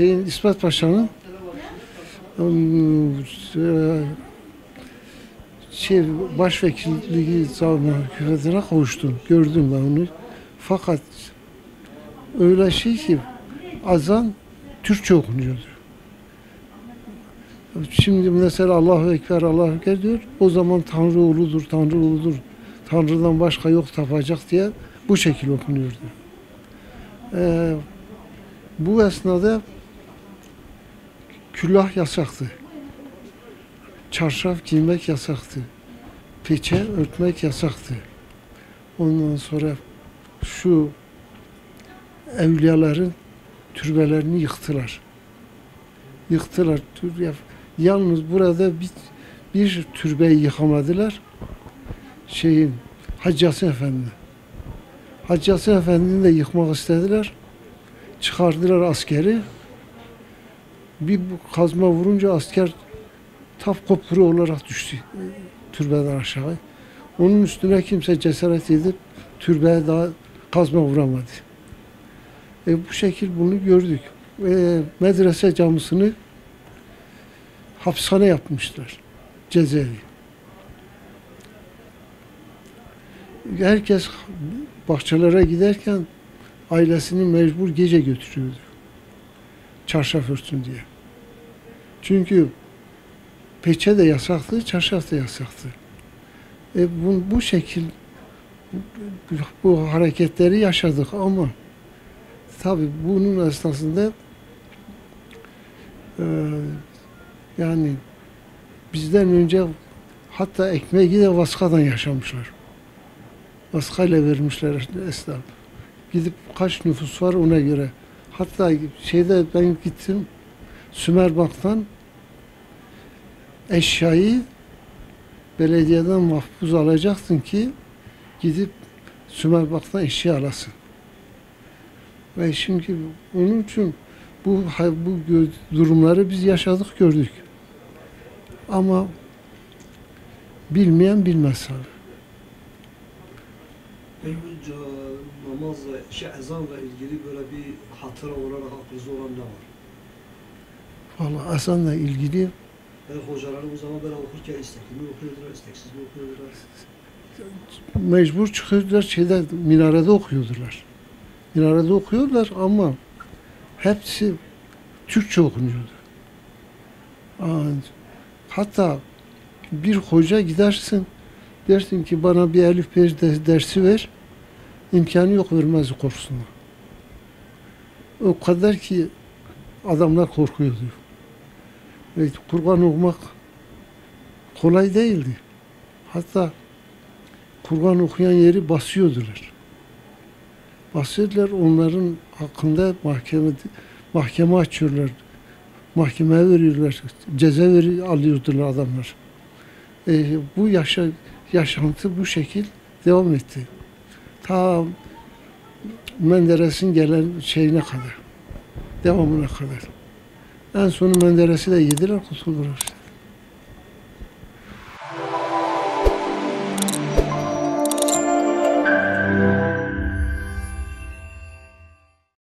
İsmet Paşa'nın başvekilliği zamanı hükümetine kavuştum. Gördüm ben onu. Fakat öyle ki azan Türkçe okunuyordu. Şimdi mesela Allahu Ekber, Allahu Ekber diyor. O zaman Tanrı uludur, Tanrı uludur. Tanrı'dan başka yok tapacak diye bu şekilde okunuyordu. Bu esnada külah yasaktı. Çarşaf giymek yasaktı. Peçe örtmek yasaktı. Ondan sonra şu evliyaların türbelerini yıktılar. Yıktılar. Yalnız burada bir türbeyi yıkamadılar. Hacı Yasin Efendi. Hacı Yasin Efendi'ni de yıkmak istediler. Çıkardılar askeri. Bir kazma vurunca asker taf kopuru olarak düştü türbeden aşağı. Onun üstüne kimse cesaret edip türbeye daha kazma vuramadı. Bu şekil bunu gördük. Medrese camisini hapishane yapmışlar. Cezaevi. Herkes bahçelere giderken ailesini mecbur gece götürüyordu. Çarşaf örtsün diye. Çünkü peçe de yasaktı, çarşaf da yasaktı. Bu şekil bu hareketleri yaşadık ama tabii bunun esnasında yani bizden önce hatta ekmeği de vaskadan yaşamışlar. Vaskayla vermişler esnaf. Gidip kaç nüfus var ona göre. Hatta ben gittim Sümerbank'tan eşyayı belediyeden mahpus alacaktın ki gidip Sümerbank'tan eşya alasın. Ve şimdi onun için bu durumları biz yaşadık, gördük. Ama bilmeyen bilmez abi. Peki bu namazla, ezanla ilgili böyle bir hatıra olarak aklınızda olan ne var? Vallahi ezanla ilgili Hocalarım o zaman böyle okurken istekli mi okuyordular, isteksiz mi okuyordular? Mecbur çıkıyordular, minarede okuyordular. Minarede okuyorlar ama hepsi Türkçe okunuyordu. Hatta bir hoca gidersin, dersin ki bana bir elif bir dersi ver, imkanı yok vermez korkusunda. O kadar ki adamlar korkuyordu. Kur'an okumak kolay değildi. Hatta Kur'an okuyan yeri basıyordular. Basıyordular, onların hakkında mahkeme açıyorlar. Mahkemeye veriyorlar, ceza alıyordular adamlar. Bu yaşantı bu şekil devam etti. Ta Menderes'in gelen şeyine kadar, devamına kadar. En sonu Menderes'i de yediler, kurtuldular.